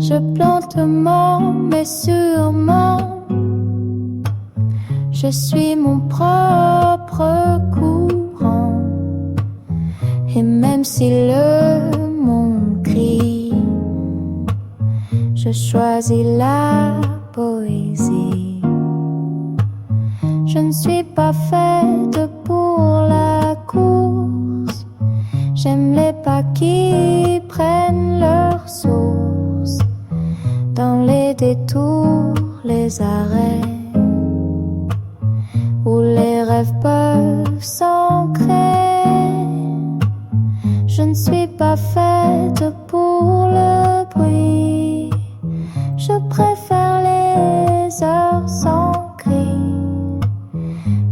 Je plante lentement mais sûrement. Je suis mon propre courant. Et même si le monde crie, je choisis la poésie. Je ne suis pas faite pour la course. J'aime les pas qui prennent leur source dans les détours, les arrêts où les rêves peuvent s'ancrer. Je ne suis pas faite pour le bruit. Je préfère les heures sans cri,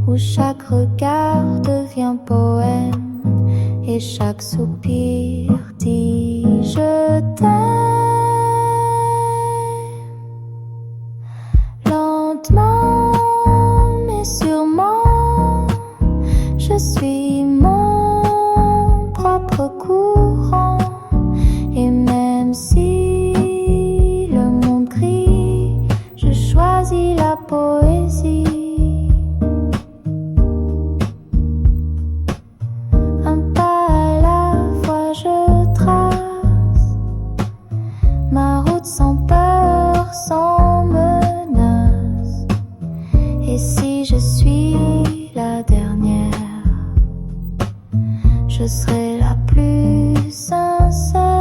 où chaque regard devient poème et chaque soupir dit je t'aime. Lentement mais sûrement, je suis mon propre courant. Et même si le monde crie, je choisis la poésie. Un pas à la fois je trace ma route sans peur, sans menace. Et si je suis la dernière, je serai la plus sincère.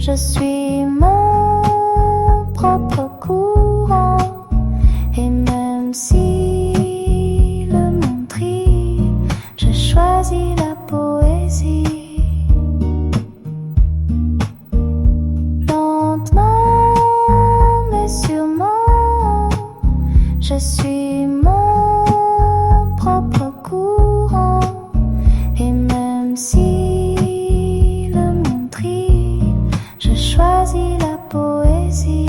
Je suis mon propre courant. Et même si le monde crie, je choisis la poésie. Lentement mais sûrement, je suis mon propre courant. Et même si le monde crie, je choisis la poésie.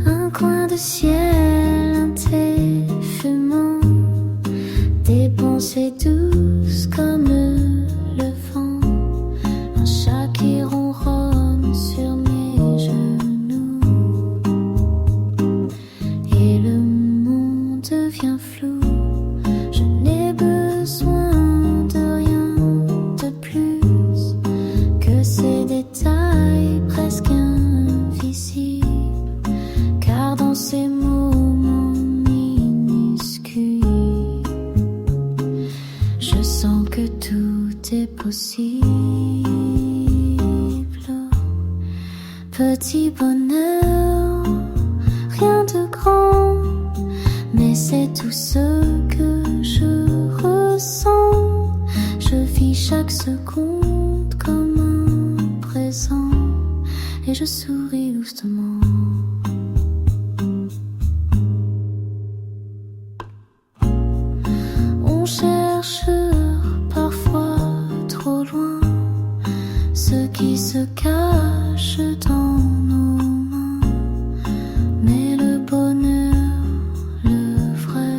Un coin de ciel, un thé fumant, des pensées douces comme le vent, un chat qui ronronne sur mes genoux, et le monde devient flou. Je n'ai besoin de rien de plus que ces détails presque invisibles, car dans ces moments minuscules, je sens que tout est possible. Petit bonheur, rien de grand, mais c'est tout ce que je ressens. Je vis chaque seconde comme un présent, et je souris doucement. On cherche parfois trop loin ce qui se cache dans nos mains, mais le bonheur, le vrai,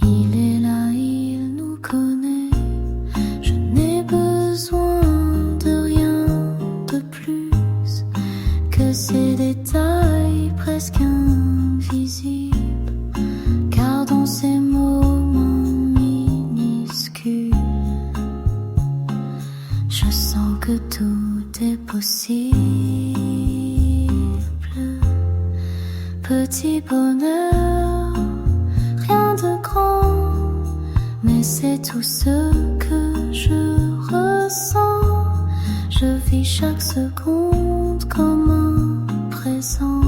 il est là, il nous connaît. Je n'ai besoin de rien de plus que ces détails presque invisibles, car dans ces moments minuscules, je sens que tout est possible. petit bonheur, rien de grand, mais c'est tout ce que je ressens. Je vis chaque seconde comme un présent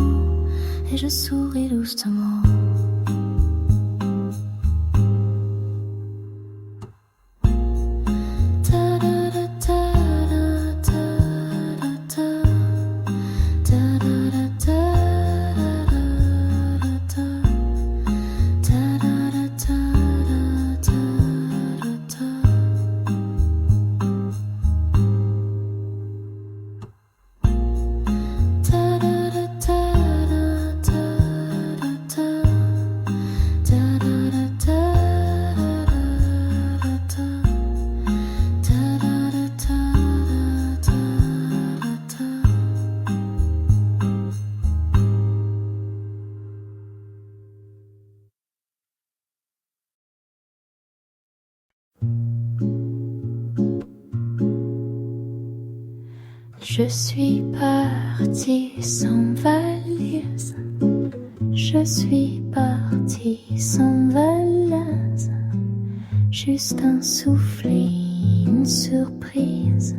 et je souris doucement. Je suis partie sans valise, je suis partie sans valise, juste un soufflet, une surprise,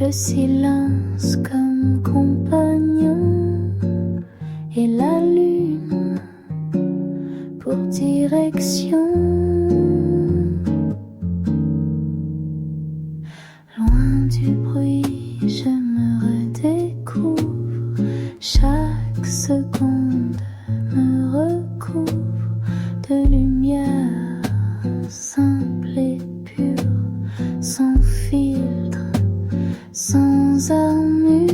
le silence comme compagnon et la lune pour direction. Loin du bruit, je me redécouvre, chaque seconde me recouvre de lumière simple et pure, sans filtre, sans armure.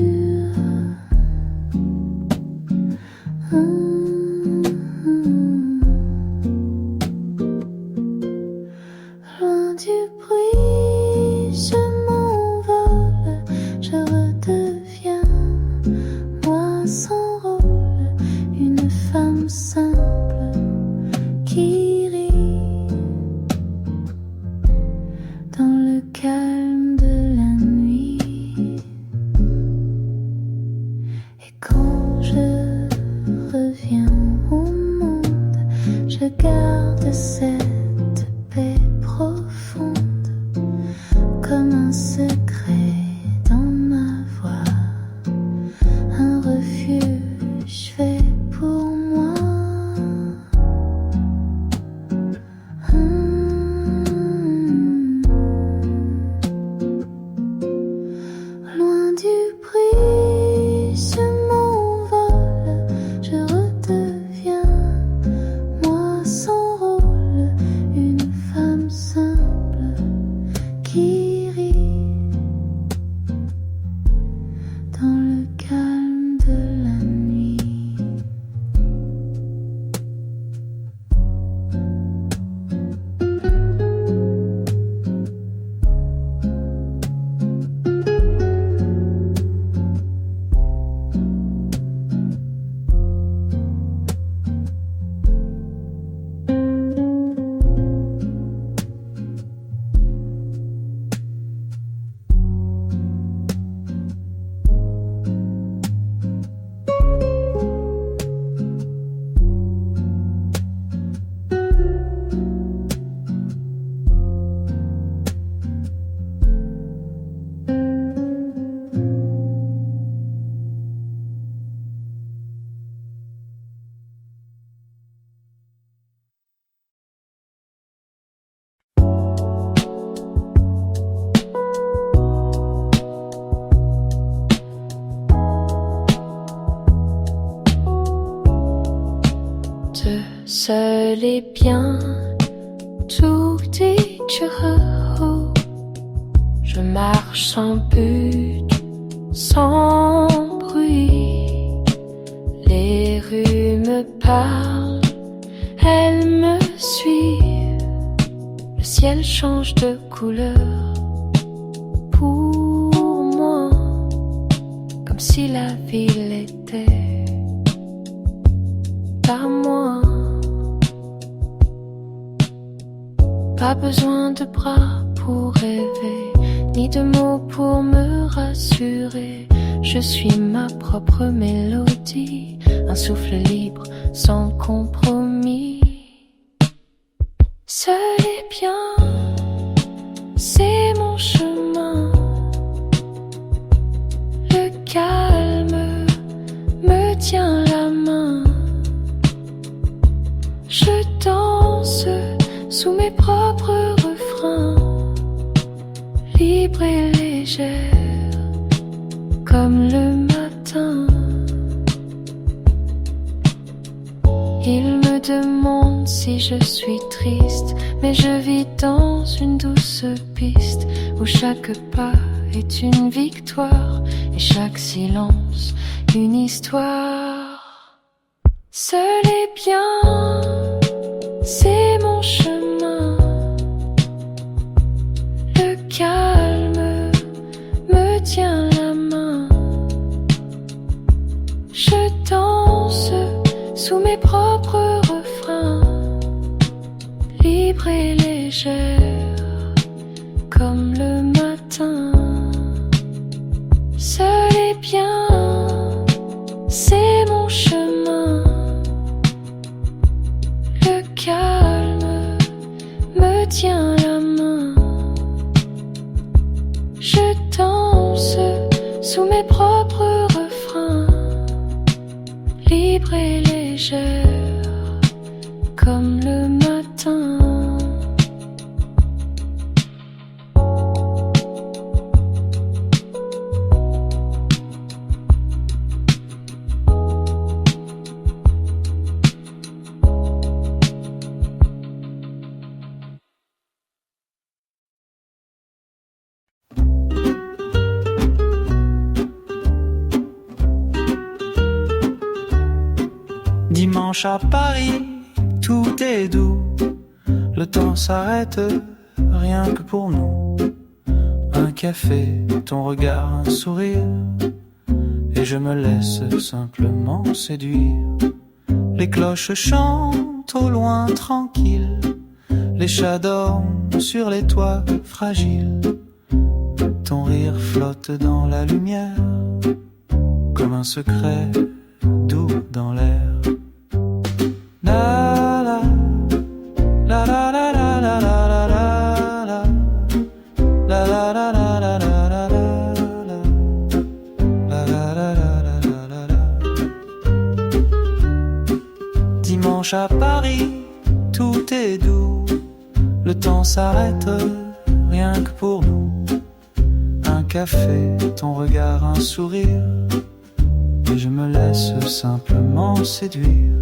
Loin du bruit, je m'envole, je redeviens moi sans rôle, une femme simple qui rit dans le calme de la nuit. Et quand je reviens au monde, je garde cette paix profonde comme un secret dans ma voix, un refuge fait pour moi. Loin du bruit, je m'envole, je redeviens moi sans rôle, une femme simple qui rit dans le calme de la nuit. Seul et bien, tout dit haut. Je marche sans but, sans bruit. Les rues me parlent, elles me suivent. Le ciel change de couleur pour moi, comme si la ville était à moi. Pas besoin de bras pour rêver, ni de mots pour me rassurer. Je suis ma propre mélodie, un souffle libre sans compromis. Seul est bien, c'est mon chemin. Le calme me tient la main. Je danse sous mes propres refrains, libre et légère comme le matin. Il me demande si je suis triste, mais je vis dans une douce piste où chaque pas est une victoire et chaque silence une histoire. Seul est bien, c'est mon chemin. Le calme me tient la main. Je danse sous mes propres refrains, libre et légère comme le matin. Seul est bien, c'est mon chemin. Le calme me tient la main. Je danse sous mes propres refrains, libre et légère comme le matin. Dimanche à Paris, tout est doux. Le temps s'arrête, rien que pour nous. Un café, ton regard, un sourire, et je me laisse simplement séduire. Les cloches chantent au loin tranquilles, les chats dorment sur les toits fragiles. Ton rire flotte dans la lumière, comme un secret doux dans l'air. La la la la la la la la la la la la la la la la la. Dimanche à Paris, tout est doux. Le temps s'arrête, rien que pour nous. Un café, ton regard, un sourire, et je me laisse simplement séduire.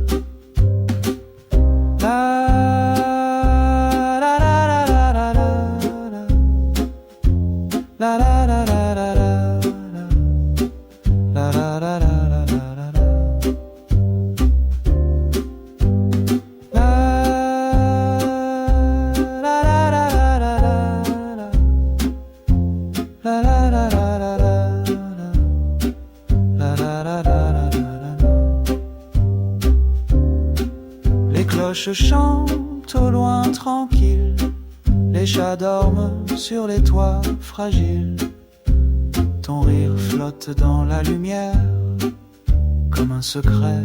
Les cloches chantent au loin tranquilles, les chats dorment sur les toits fragiles. Ton rire flotte dans la lumière, comme un secret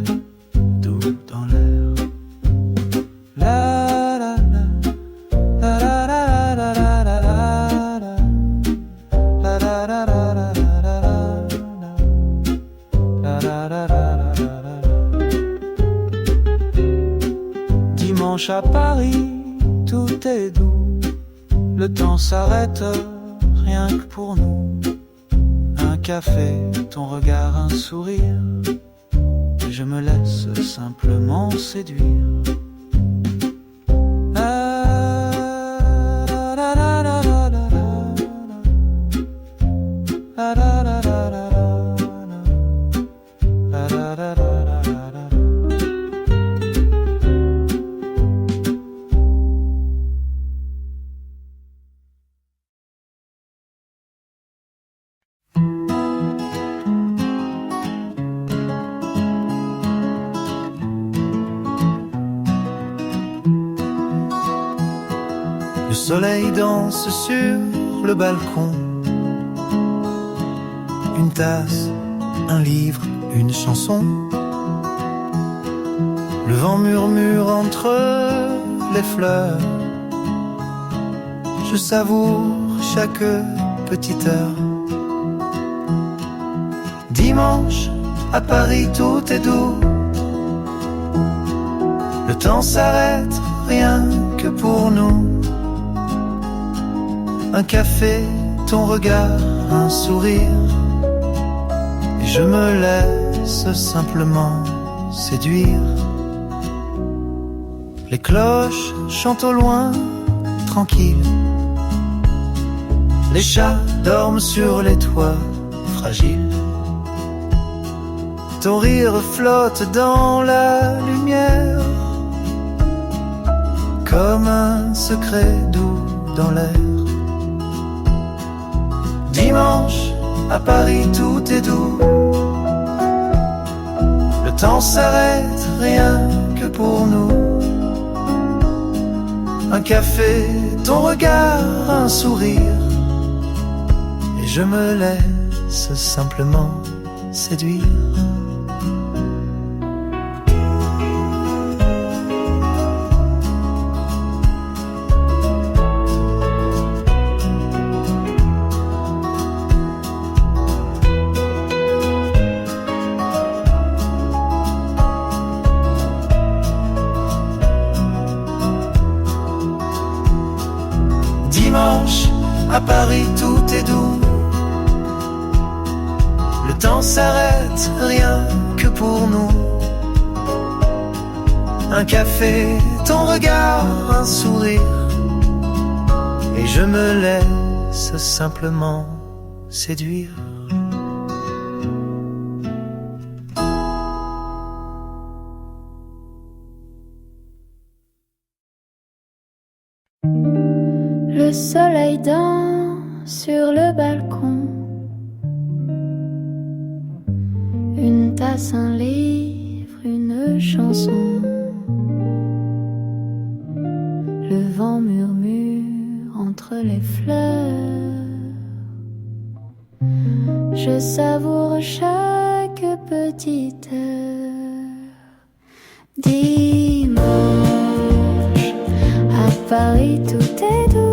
doux dans l'air. La la la la la la la la la la la la la la. Dimanche à Paris, tout est doux. Le temps s'arrête, rien que pour nous. Un café, ton regard, un sourire, et je me laisse simplement séduire. Le soleil danse sur le balcon, une tasse un livre, une chanson. Le vent murmure entre les fleurs. Je savoure chaque petite heure. Dimanche, à Paris, tout est doux. Le temps s'arrête, rien que pour nous. Un café, ton regard, un sourire. Et je me laisse simplement séduire. Les cloches chantent au loin, tranquilles. Les chats dorment sur les toits fragiles. Ton rire flotte dans la lumière, comme un secret doux dans l'air. Dimanche, à Paris, tout est doux. Le temps s'arrête, rien que pour nous. Un café, ton regard, un sourire. Et je me laisse simplement séduire. Dimanche, à Paris, tout est doux. Le temps s'arrête, rien que pour nous. Un café, ton regard, un sourire. Et je me laisse simplement séduire. Le soleil danse sur le balcon. Une tasse, un livre, une chanson. Le vent murmure entre les fleurs. Je savoure chaque petite heure. Dimanche, à Paris, tout est doux.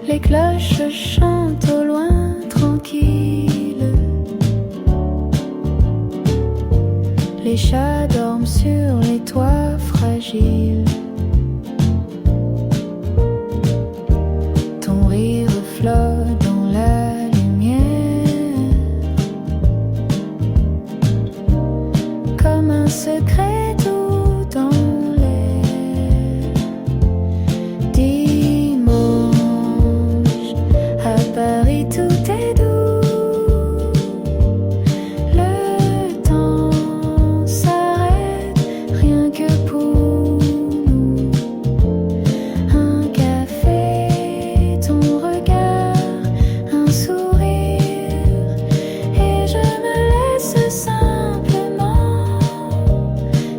Les cloches chantent au loin, tranquilles. Les chats dorment sur les toits fragiles. Ton rire flotte dans la lumière, comme un secret doux dans l'air. À Paris, tout est doux. Le temps s'arrête, rien que pour nous. Un café, ton regard, un sourire. Et je me laisse simplement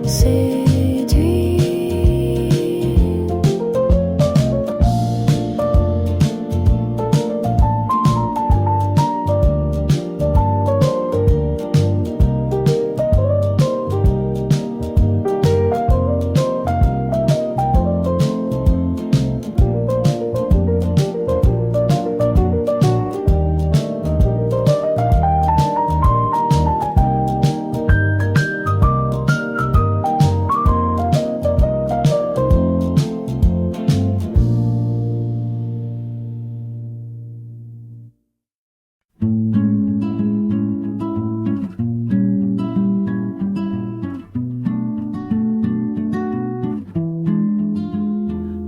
séduire.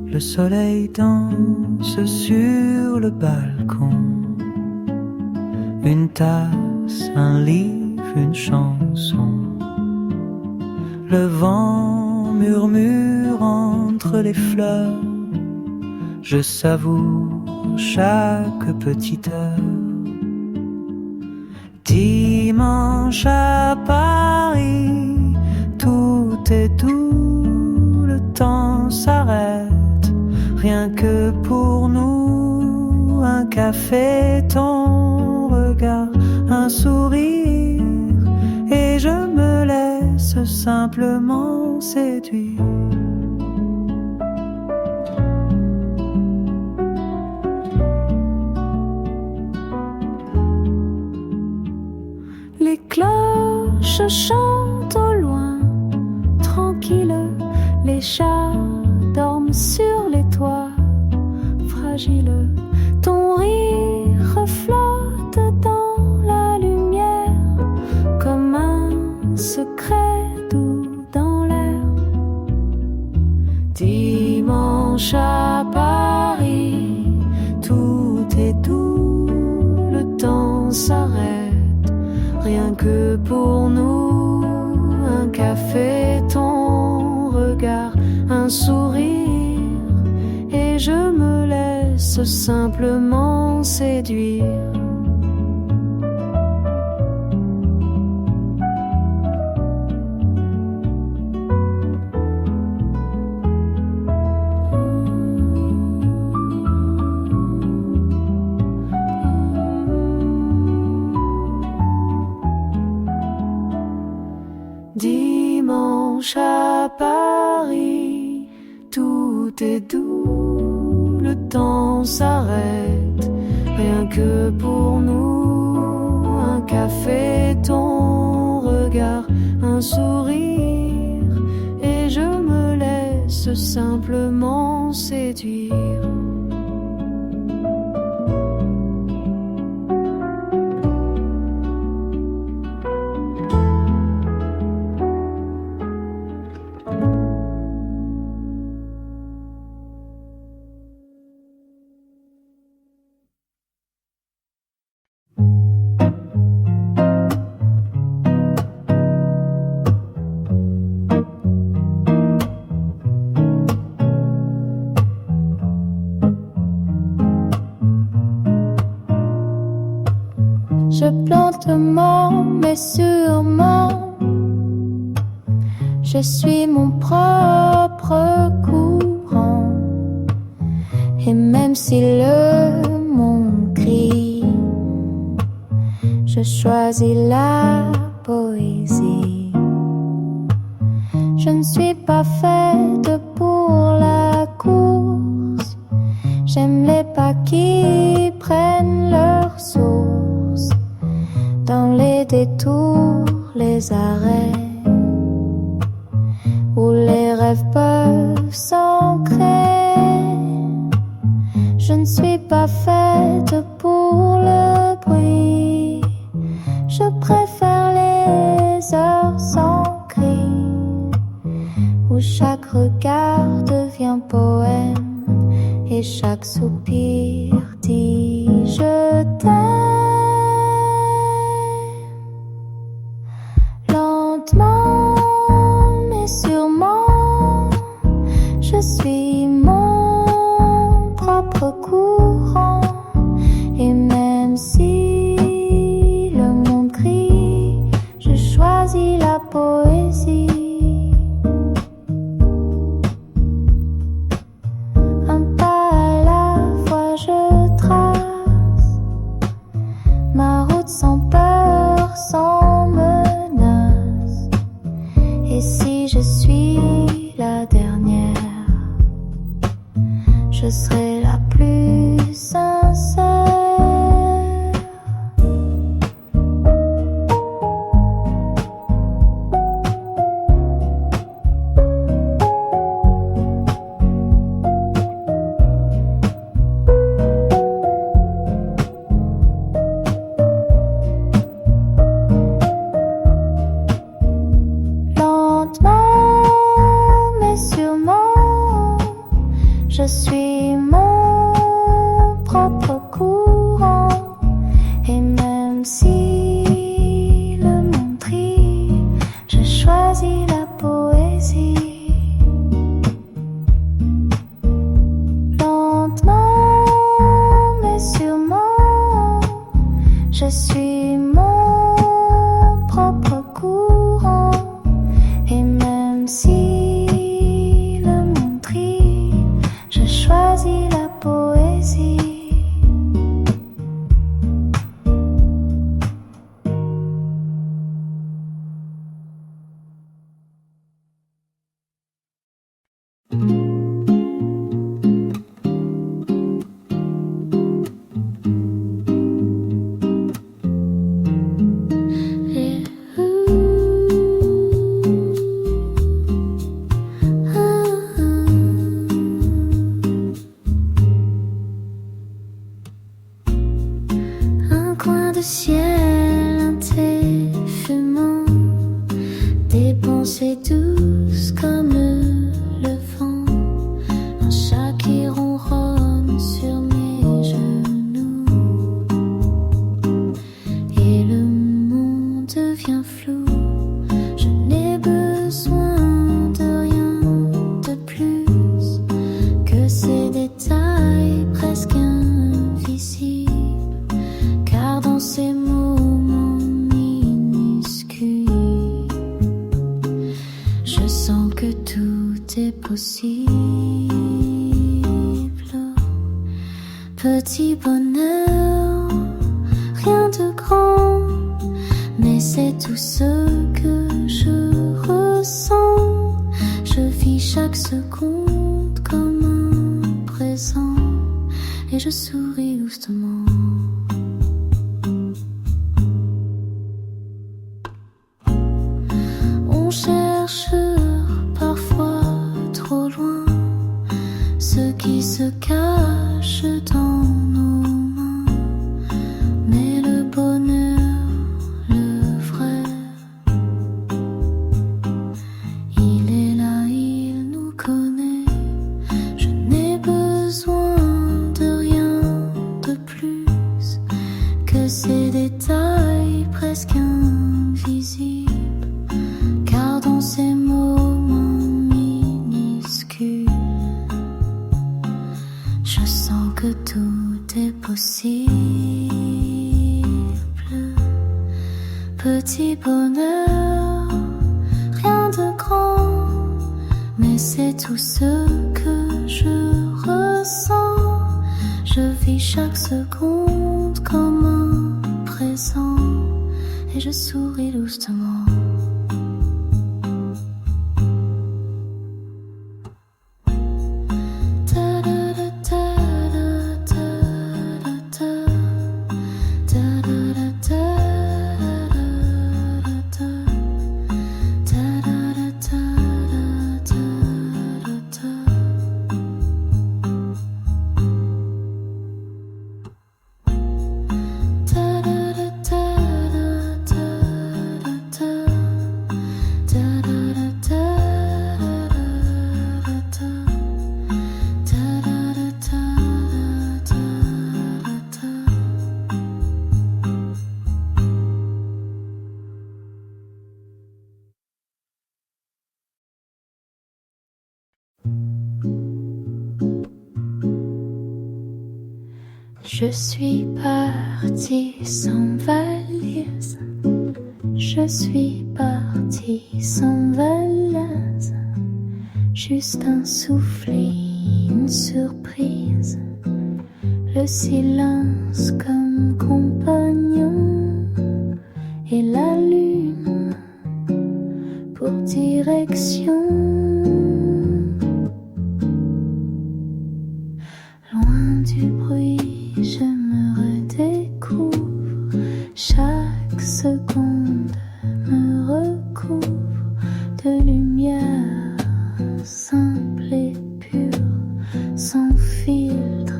Le soleil danse sur le balcon. Une tasse, un livre, une chanson. Le vent murmure entre les fleurs. Je savoure chaque petite heure. Dimanche à Paris, tout est doux, le temps s'arrête, rien que pour nous. Un café, ton regard, un sourire, et je me laisse simplement séduire. Les cloches chantent au loin, tranquilles, les chats dorment sur les toits, fragiles. Ton rire flotte dans la lumière, comme un secret doux dans l'air. Dimanche à Paris, tout est doux, le temps s'arrête, rien que pour nous. Un café, ton regard, un sourire, et je me laisse simplement séduire. Dimanche à Paris, tout est doux, le temps s'arrête, rien que pour nous. Un café, ton regard, un sourire, et je me laisse simplement séduire. Je plante lentement, mais sûrement. Je suis mon propre courant. Et même si le monde crie, je choisis la poésie. Je ne suis pas faite pour la course. J'aime les pas qui prennent leur source dans les détours, les arrêts, où les rêves peuvent s'ancrer. Je ne suis pas faite pour le bruit. Je préfère les heures sans cri, où chaque regard devient poème et chaque soupir dit je t'aime. Lentement mais sûrement, je suis mon propre courant. Et même si le monde crie, je choisis la poésie. Un pas à la fois je trace ma route sans peur, sans menace. Et si je suis la dernière, je serai la plus sincère. Je suis mon propre courant. Et même si le monde crie, je choisis la poésie. ciel un thé fumant, des pensées douces comme le vent, un chat qui ronronne sur mes genoux, et le monde devient flou. Je n'ai besoin de rien de plus que ces détails presque invisibles, car dans ces moments minuscules, je sens que tout est possible. Petit bonheur, rien de grand, mais c'est tout ce que je ressens. Je vis chaque seconde comme un présent, et je souris doucement. On cherche parfois trop loin ce qui se cache dans nos mains, mais le bonheur, le vrai, il est là, il nous connaît. Je n'ai besoin de rien de plus que ces détails presque invisibles, car dans ces moments minuscules, je sens que tout est possible. Petit bonheur, rien de grand, mais c'est tout ce que je ressens. Je vis chaque seconde comme un présent, et je souris doucement. Je suis partie sans valise, je suis partie sans valise, juste un soufflet, une surprise, le silence comme compagnon et la lune pour direction. Loin du bruit, je me redécouvre, chaque seconde me recouvre de lumière simple et pure, sans filtre,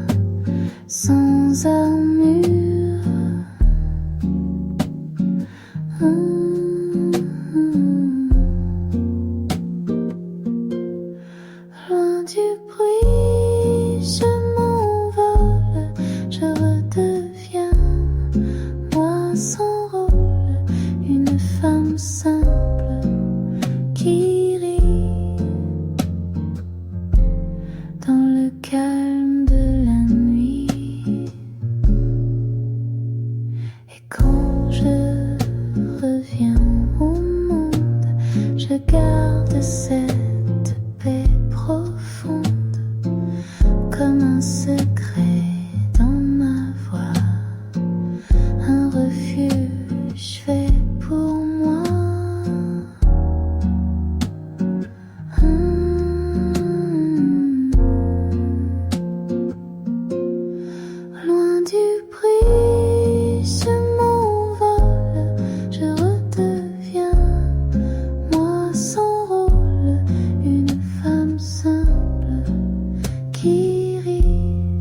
sans armure. Loin du bruit, je m'envole, je redeviens moi sans rôle, une femme simple qui rit dans le calme de la nuit. Et quand je reviens au monde, je garde cette paix profonde comme un secret dans ma voix, un refuge fait pour moi. Loin du bruit, je m'envole, je redeviens moi sans rôle, une femme simple qui rit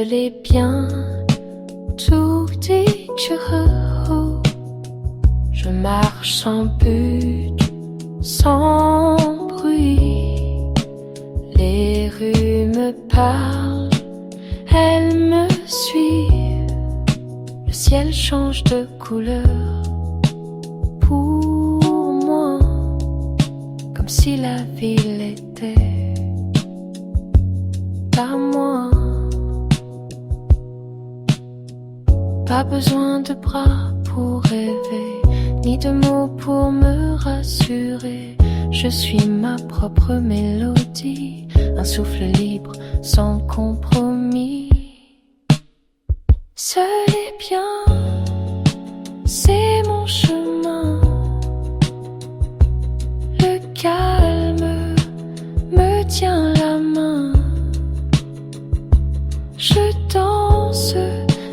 Seul est bien, tout dit heureux. Je marche sans but, sans bruit. Les rues me parlent, elles me suivent. Le ciel change de couleur pour moi, comme si la ville était pas moi. Pas besoin de bras pour rêver, ni de mots pour me rassurer. Je suis ma propre mélodie, un souffle libre sans compromis. Seul est bien, c'est mon chemin. Le calme me tient la main. Je danse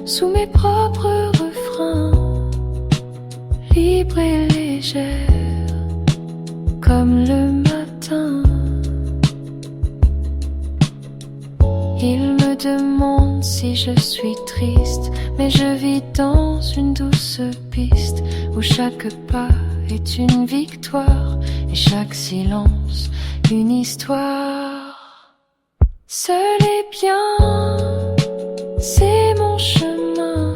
sous mes propres refrains, libre et légère comme le matin. Il me demande si je suis triste, mais je vis dans une douce piste où chaque pas est une victoire et chaque silence une histoire. Seul est bien, c'est mon chemin.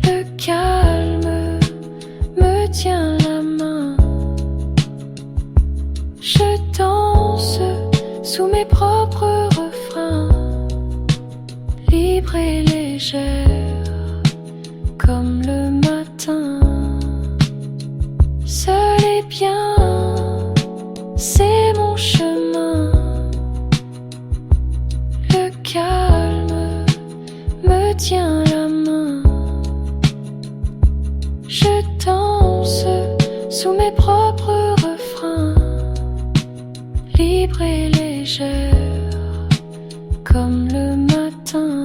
Le calme me tient la main. Je danse sous mes propres refrains, libre et légère comme le matin. Seul est bien, c'est mon chemin. Le calme me tient la main. Je danse sous mes propres refrains, libre et légère comme le matin.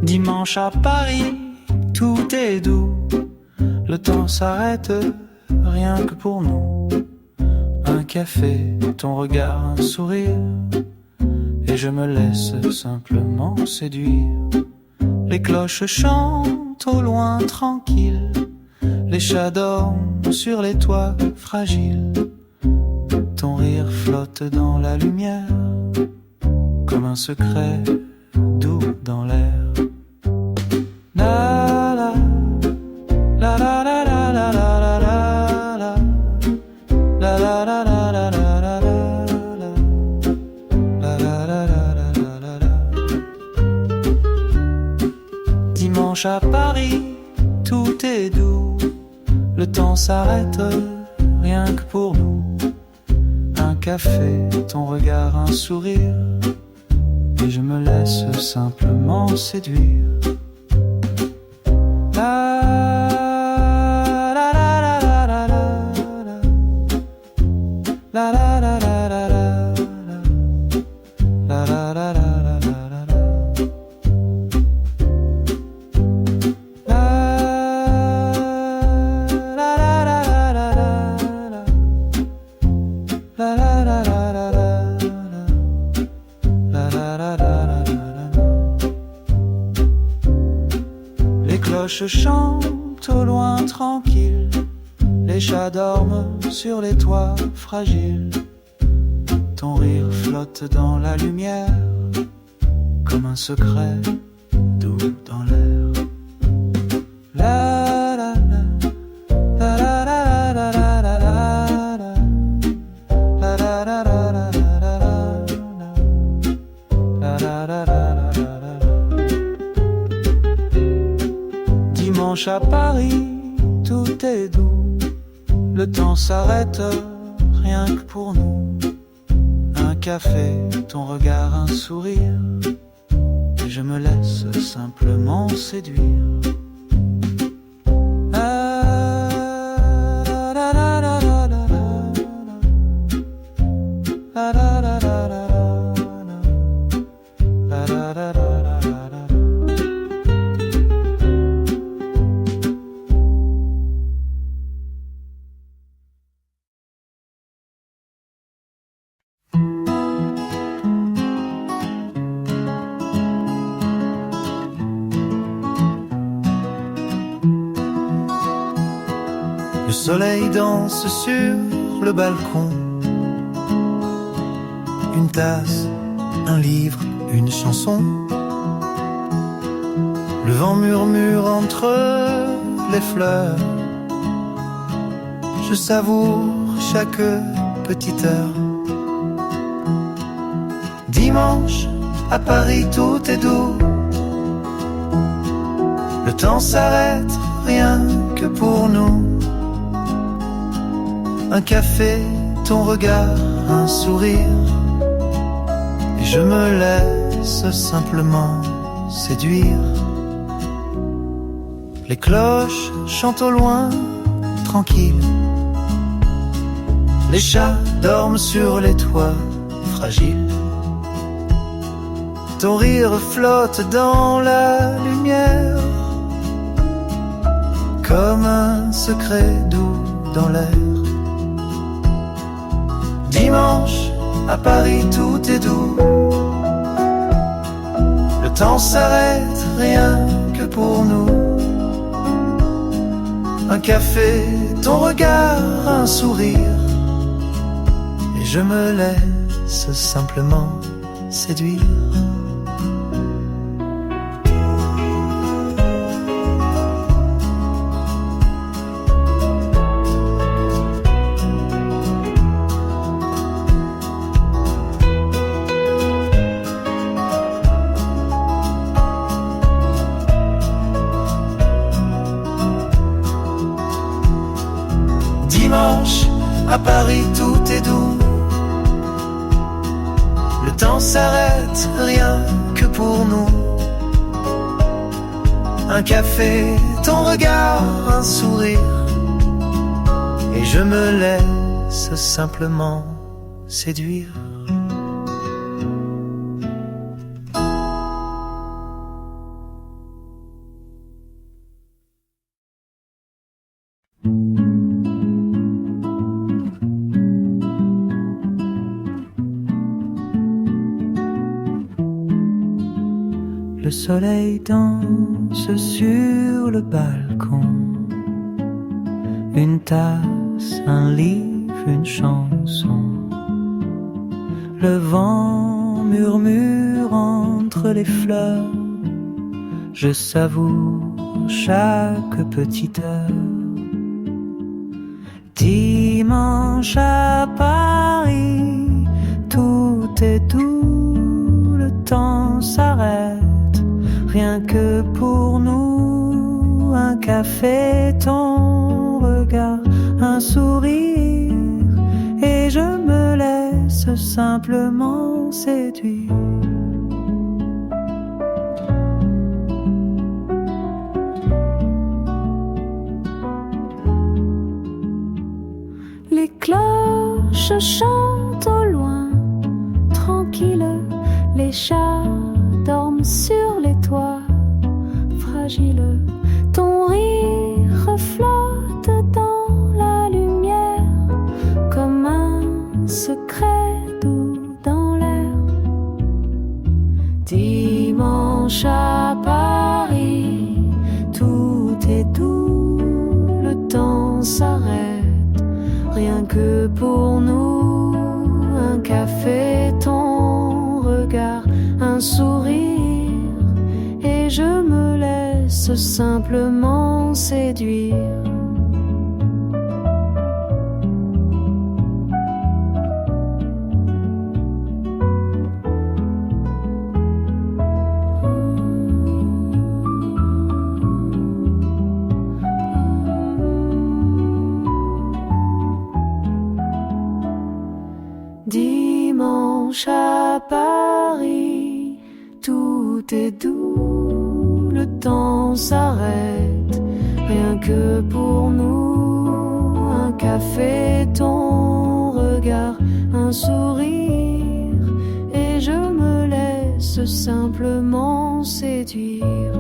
Dimanche à Paris, tout est doux. Le temps s'arrête, rien que pour nous. Un café, ton regard, un sourire, et je me laisse simplement séduire. Les cloches chantent au loin tranquilles, les chats dorment sur les toits fragiles. Ton rire flotte dans la lumière, comme un secret doux dans l'air. La la la la la la la la la la la la la la la la la. Dimanche à Paris, tout est doux. Le temps s'arrête, rien que pour nous. Un café, ton regard, un sourire, et je me laisse simplement séduire. Les cloches chantent au loin tranquilles, les chats dorment sur les toits fragiles. Ton rire flotte dans la lumière, comme un secret doux dans l'air. La la la la la la la la la la la la la la. Dimanche à Paris, tout est doux. Le temps s'arrête, rien que pour nous. Un café, ton regard, un sourire, et je me laisse simplement séduire. soleil danse sur le balcon. Une tasse, un livre, une chanson. Le vent murmure entre les fleurs. Je savoure chaque petite heure. Dimanche, à Paris tout est doux. Le temps s'arrête, rien que pour nous. Un café, ton regard, un sourire. Et je me laisse simplement séduire. Les cloches chantent au loin, tranquilles. Les chats dorment sur les toits fragiles. Ton rire flotte dans la lumière, comme un secret doux dans l'air. Dimanche, à Paris tout est doux. Le temps s'arrête, rien que pour nous. Un café, ton regard, un sourire. Et je me laisse simplement séduire. Dimanche, à Paris tout est doux. Le temps s'arrête, rien que pour nous. Un café, ton regard, un sourire. Et je me laisse simplement séduire. Le soleil danse sur le balcon. Une tasse, un livre, une chanson. Le vent murmure entre les fleurs. Je savoure chaque petite heure. Dimanche à Paris, tout est doux, le temps s'arrête. Rien que pour nous, un café, ton regard, un sourire. Et je me laisse simplement séduire. Les cloches chantent au loin, tranquilles. Les chats dorment sur les toits fragiles. Ton rire flotte dans la lumière, comme un secret doux dans l'air. Dimanche à Paris, tout est doux, le temps s'arrête, rien que pour nous. Un café, ton regard, un sourire. Et je me laisse simplement séduire. Dimanche à Paris, tout est doux, le temps s'arrête, rien que pour nous. Un café, ton regard, un sourire. Et je me laisse simplement séduire.